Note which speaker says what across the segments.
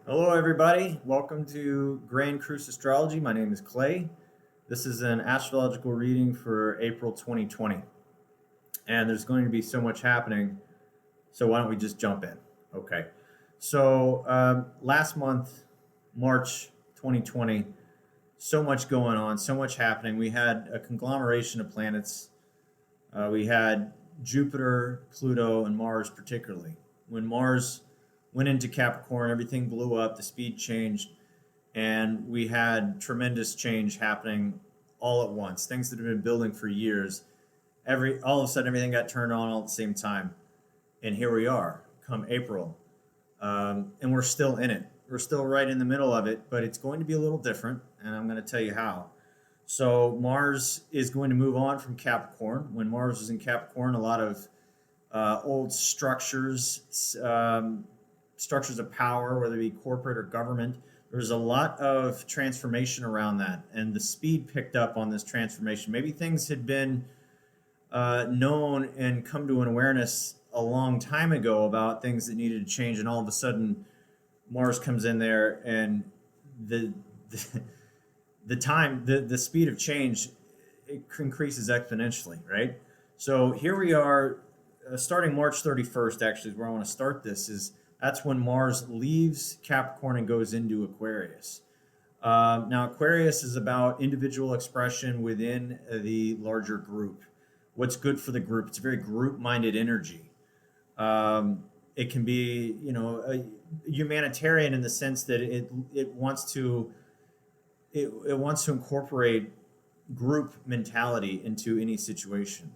Speaker 1: Hello, everybody. Welcome to Grand Cruise Astrology. My name is Clay. This is an astrological reading for April 2020. And there's going to be so much happening. So, why don't we just jump in? Okay. Last month, March 2020, so much going on, so much happening. We had a conglomeration of planets. We had Jupiter, Pluto, and Mars, particularly. When Mars went into Capricorn, everything blew up, the speed changed, and we had tremendous change happening all at once. Things that have been building for years, all of a sudden everything got turned on all at the same time, and here we are, come April, and we're still in it. We're still right in the middle of it, but it's going to be a little different, and I'm going to tell you how. So Mars is going to move on from Capricorn. When Mars was in Capricorn, a lot of old structures of power, whether it be corporate or government. There's a lot of transformation around that, and the speed picked up on this transformation. Maybe things had been known and come to an awareness a long time ago about things that needed to change, and all of a sudden, Mars comes in there, and the the, the speed of change it increases exponentially, right? So here we are, starting March 31st. Actually, is where I want to start this. That's when Mars leaves Capricorn and goes into Aquarius. Now, Aquarius is about individual expression within the larger group. What's good for the group? It's a very group-minded energy. It can be, a humanitarian in the sense that it wants to incorporate group mentality into any situation.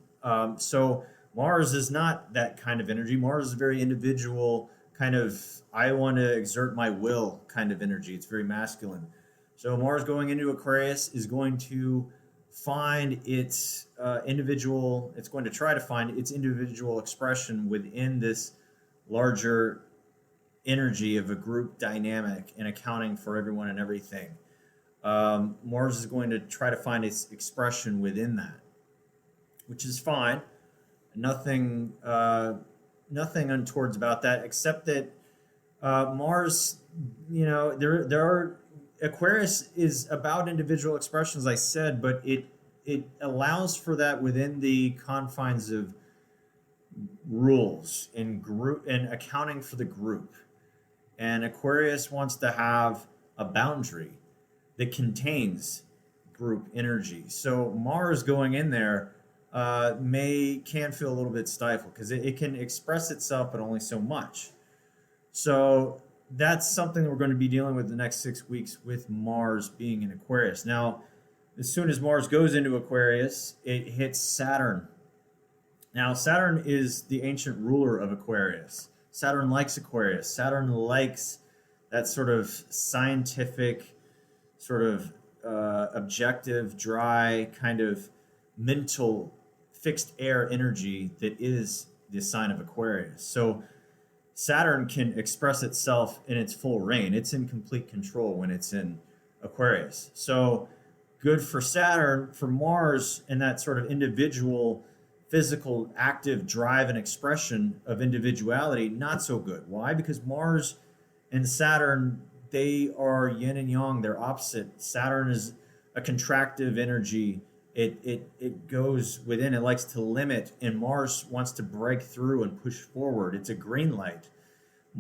Speaker 1: So Mars is not that kind of energy. Mars is a very individual kind of, I want to exert my will kind of energy. It's very masculine. So Mars going into Aquarius is going to find its it's going to try to find its individual expression within this larger energy of a group dynamic and accounting for everyone and everything. Mars is going to try to find its expression within that, which is fine. Nothing untowards about that, except that Mars, there are Aquarius is about individual expressions, I said, but it allows for that within the confines of rules and group and accounting for the group. And Aquarius wants to have a boundary that contains group energy. So Mars going in there can feel a little bit stifled because it can express itself, but only so much. So that's something that we're going to be dealing with the next 6 weeks with Mars being in Aquarius. Now, as soon as Mars goes into Aquarius, it hits Saturn. Now, Saturn is the ancient ruler of Aquarius. Saturn likes Aquarius. Saturn likes that sort of scientific, sort of objective, dry, kind of mental fixed air energy that is the sign of Aquarius. So Saturn can express itself in its full reign. It's in complete control when it's in Aquarius. So good for Saturn. For Mars and that sort of individual, physical, active drive and expression of individuality, not so good. Why? Because Mars and Saturn, they are yin and yang. They're opposite. Saturn is a contractive energy. It goes within, it likes to limit, and Mars wants to break through and push forward. It's a green light,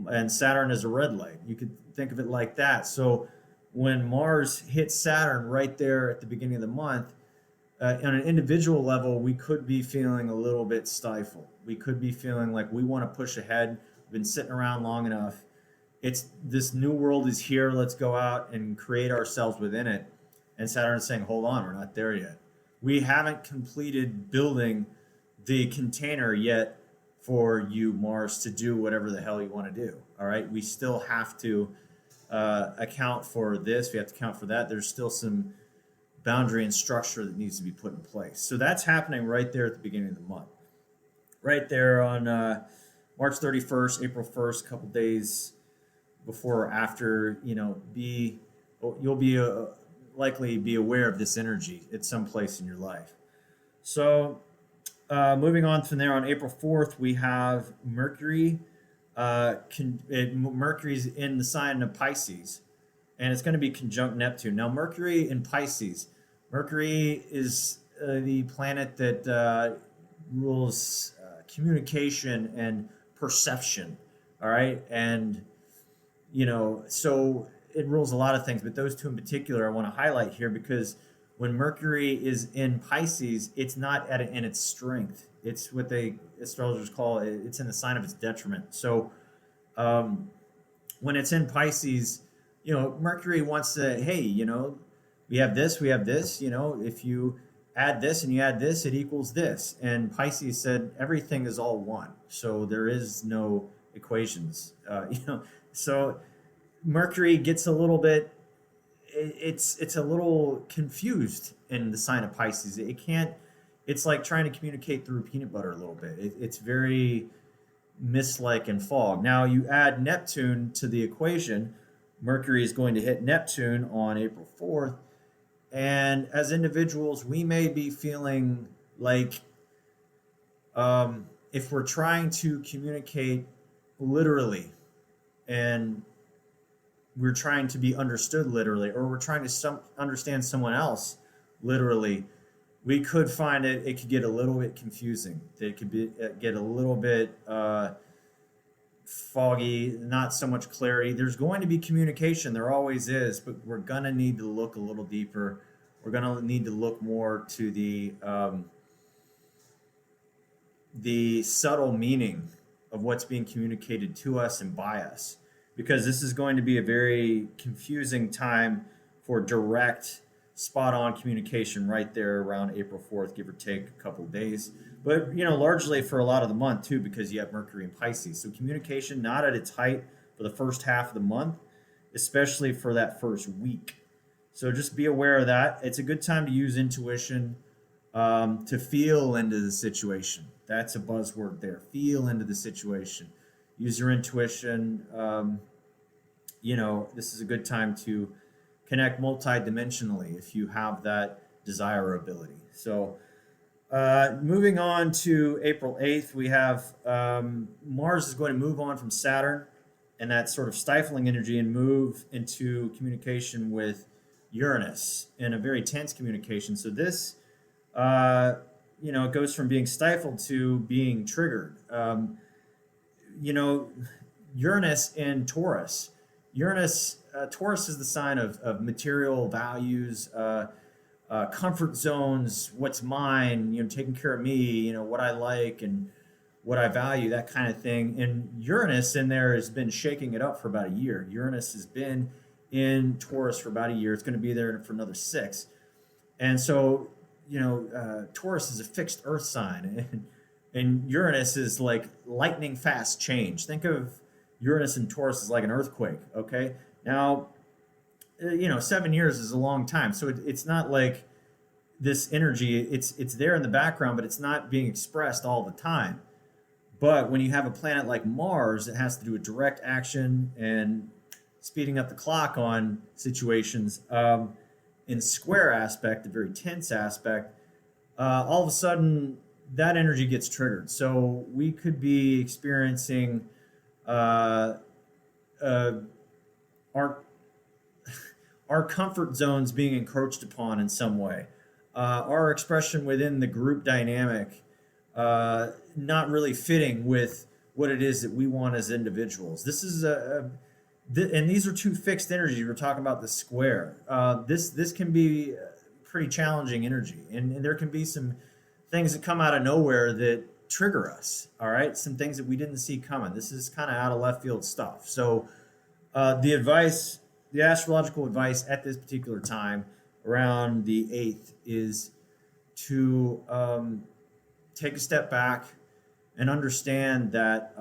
Speaker 1: and Saturn is a red light. You could think of it like that. So when Mars hits Saturn right there at the beginning of the month, on an individual level, we could be feeling a little bit stifled. We could be feeling like we want to push ahead. We've been sitting around long enough. This new world is here. Let's go out and create ourselves within it. And Saturn is saying, hold on, we're not there yet. We haven't completed building the container yet for you, Mars, to do whatever the hell you want to do. All right. We still have to account for this. We have to account for that. There's still some boundary and structure that needs to be put in place. So that's happening right there at the beginning of the month. Right there on March 31st, April 1st, a couple days before or after, you'll be likely be aware of this energy at some place in your life. So moving on from there, on April 4th, we have Mercury Mercury's in the sign of Pisces, and it's going to be conjunct Neptune. Now, Mercury in Pisces, Mercury is the planet that rules communication and perception. All right, and so it rules a lot of things, but those two in particular I want to highlight here because when Mercury is in Pisces, it's not in its strength. It's what astrologers call it's in the sign of its detriment. So um, when it's in Pisces, Mercury wants to, hey, we have this, if you add this and you add this, it equals this. And Pisces said everything is all one. So there is no equations, So Mercury gets a little bit, it's a little confused in the sign of Pisces. It can't, it's like trying to communicate through peanut butter a little bit. It's very mist-like and fog. Now you add Neptune to the equation. Mercury is going to hit Neptune on April 4th. And as individuals, we may be feeling like if we're trying to communicate literally and we're trying to be understood literally, or we're trying to understand someone else literally, we could find it could get a little bit confusing. It could get a little bit foggy, not so much clarity. There's going to be communication, there always is, but we're going to need to look a little deeper. We're going to need to look more to the subtle meaning of what's being communicated to us and by us, because this is going to be a very confusing time for direct, spot-on communication right there around April 4th, give or take a couple of days. But, largely for a lot of the month, too, because you have Mercury in Pisces. So communication not at its height for the first half of the month, especially for that first week. So just be aware of that. It's a good time to use intuition to feel into the situation. That's a buzzword there. Feel into the situation. Use your intuition. This is a good time to connect multidimensionally if you have that desire or ability. So moving on to April 8th, we have Mars is going to move on from Saturn and that sort of stifling energy and move into communication with Uranus in a very tense communication. So this, it goes from being stifled to being triggered. Uranus in Taurus. Taurus is the sign of material values, comfort zones, what's mine, taking care of me, what I like and what I value, that kind of thing. And Uranus in there has been shaking it up for about a year. Uranus has been in Taurus for about a year. It's going to be there for another 6. And so, Taurus is a fixed earth sign, and Uranus is like lightning fast change. Think of Uranus and Taurus as like an earthquake, okay? Now, 7 years is a long time. So it's not like this energy, it's there in the background, but it's not being expressed all the time. But when you have a planet like Mars, it has to do with direct action and speeding up the clock on situations. In square aspect, a very tense aspect, all of a sudden that energy gets triggered. So we could be experiencing our comfort zones being encroached upon in some way, our expression within the group dynamic not really fitting with what it is that we want as individuals. This is and these are two fixed energies. We're talking about the square. This can be pretty challenging energy, and there can be some things that come out of nowhere that trigger us. All right, some things that we didn't see coming. This is kind of out of left field stuff. So the astrological advice at this particular time, around the 8th, is to take a step back and understand that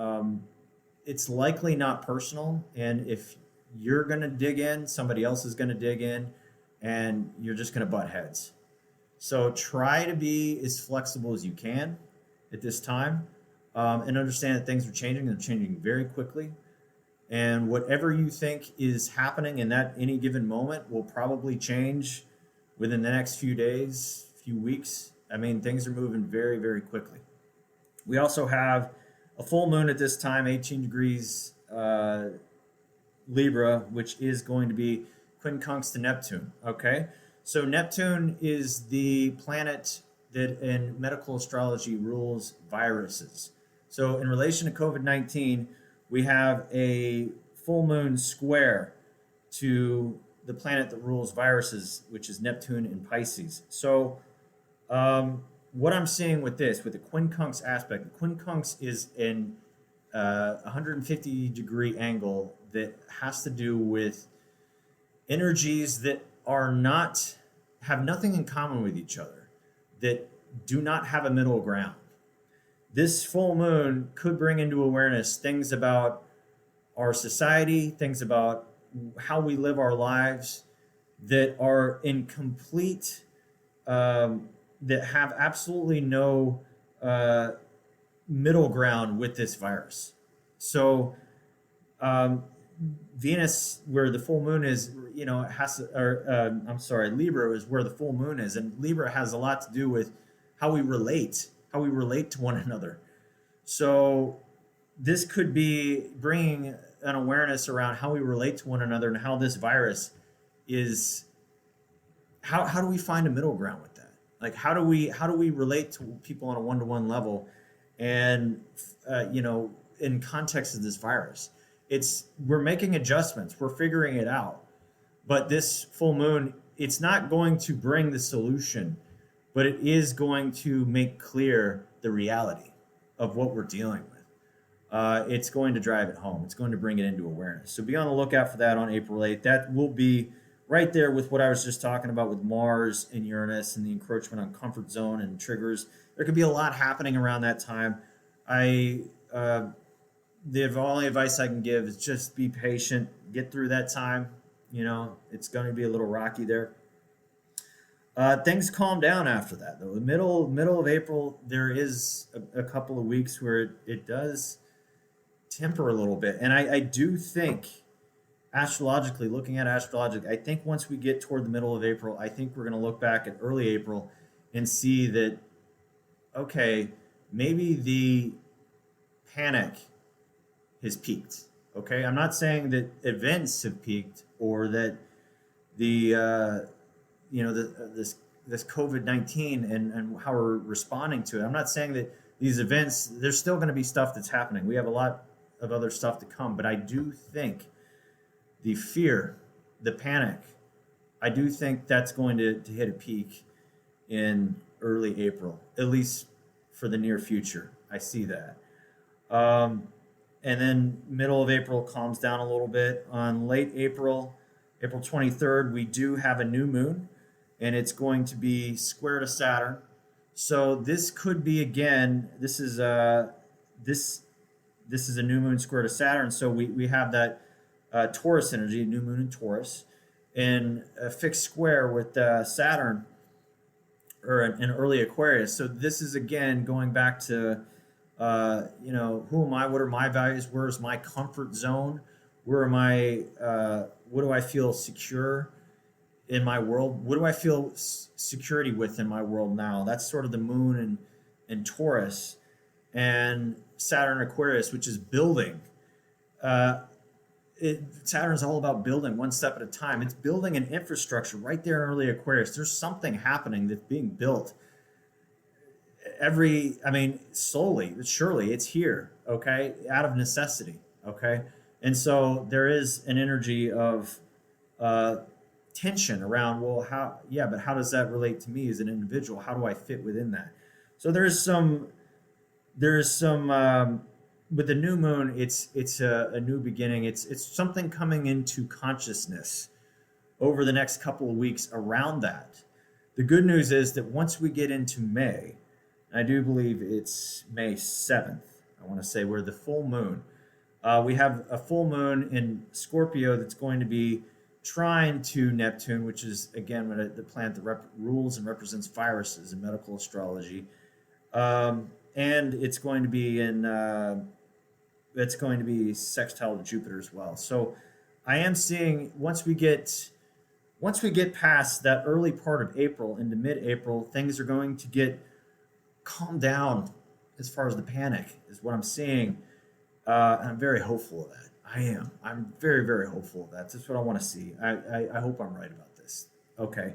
Speaker 1: it's likely not personal. And if you're going to dig in, somebody else is going to dig in, and you're just going to butt heads. So try to be as flexible as you can at this time, and understand that things are changing. They're changing very quickly. And whatever you think is happening in that any given moment will probably change within the next few days, few weeks. I mean, things are moving very, very quickly. We also have a full moon at this time, 18 degrees Libra, which is going to be quincunx to Neptune. Okay, so Neptune is the planet that in medical astrology rules viruses. So in relation to COVID-19, we have a full moon square to the planet that rules viruses, which is Neptune in Pisces. So what I'm seeing with this, with the quincunx aspect, the quincunx is in 150-degree angle that has to do with energies that are not, have nothing in common with each other, that do not have a middle ground. This full moon could bring into awareness things about our society, things about how we live our lives that are in complete, that have absolutely no middle ground with this virus. So Venus, where the full moon is, it has to, or I'm sorry, Libra is where the full moon is, and Libra has a lot to do with how we relate to one another. So this could be bringing an awareness around how we relate to one another and how this virus is. How do we find a middle ground with that? Like how do we relate to people on a one-to-one level, and in context of this virus? We're making adjustments, we're figuring it out. But this full moon, it's not going to bring the solution, but it is going to make clear the reality of what we're dealing with. It's going to drive it home. It's going to bring it into awareness. So be on the lookout for that on April 8th. That will be right there with what I was just talking about with Mars and Uranus and the encroachment on comfort zone and triggers. There could be a lot happening around that time. The only advice I can give is just be patient, get through that time. It's going to be a little rocky there. Things calm down after that, though. The middle of April, there is a couple of weeks where it does temper a little bit, and I do think, astrologically, looking at astrology, I think once we get toward the middle of April, I think we're going to look back at early April and see that, okay, maybe the panic has peaked. Okay, I'm not saying that events have peaked or that this COVID-19 and how we're responding to it. I'm not saying that these events, there's still going to be stuff that's happening. We have a lot of other stuff to come, but I do think the fear, the panic, I do think that's going to hit a peak in early April, at least for the near future. I see that. And then middle of April calms down a little bit. On late April, April 23rd, we do have a new moon, and it's going to be square to Saturn. So this could be, again, this is a new moon square to Saturn. So we have that Taurus energy, new moon in Taurus, in a fixed square with Saturn, or an early Aquarius. So this is, again, going back to who am I? What are my values? Where's my comfort zone? Where am I? What do I feel secure in my world? What do I feel security with in my world now? That's sort of the moon and Taurus, and Saturn Aquarius, which is building. Saturn's all about building one step at a time. It's building an infrastructure right there in early Aquarius. There's something happening that's being built. Slowly, but surely it's here, okay, out of necessity, okay? And so there is an energy of tension around, but how does that relate to me as an individual? How do I fit within that? So there's some with the new moon, it's a new beginning. It's something coming into consciousness over the next couple of weeks around that. The good news is that once we get into May, I do believe it's May 7th, I want to say, where the full moon, we have a full moon in Scorpio that's going to be trine to Neptune, which is, again, the planet that rules and represents viruses in medical astrology. And it's going to be sextile to Jupiter as well. So I am seeing once we get past that early part of April into mid-April, things are going to get calm down as far as the panic is what I'm seeing. And I'm very hopeful of that. I am. I'm very, very hopeful of that. That's what I want to see. I hope I'm right about this. Okay.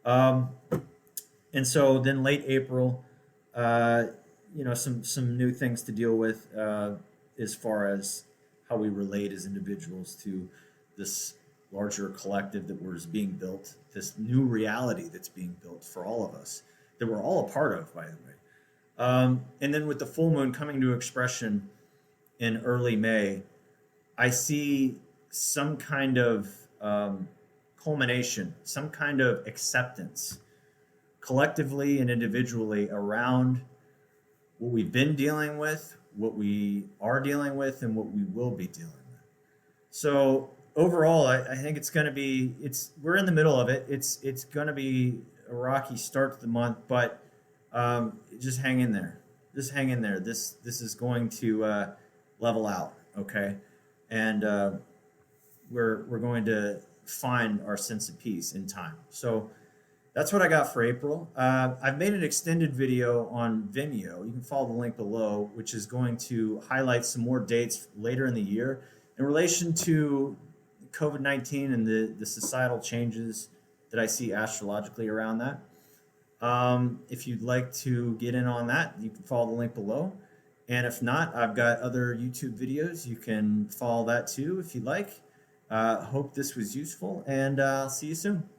Speaker 1: Um, and so then late April, uh, some new things to deal with as far as how we relate as individuals to this larger collective that was being built, this new reality that's being built for all of us, that we're all a part of, by the way. And then with the full moon coming to expression in early May, I see some kind of culmination, some kind of acceptance collectively and individually around what we've been dealing with, what we are dealing with, and what we will be dealing with. So overall, I think it's going to be we're in the middle of it. It's going to be a rocky start to the month, but just hang in there. Just hang in there. This is going to level out, okay? And we're going to find our sense of peace in time. So that's what I got for April. I've made an extended video on Vimeo. You can follow the link below, which is going to highlight some more dates later in the year in relation to COVID-19 and the societal changes that I see astrologically around that. If you'd like to get in on that, you can follow the link below. And if not, I've got other YouTube videos. You can follow that too if you'd like. Hope this was useful, and I'll see you soon.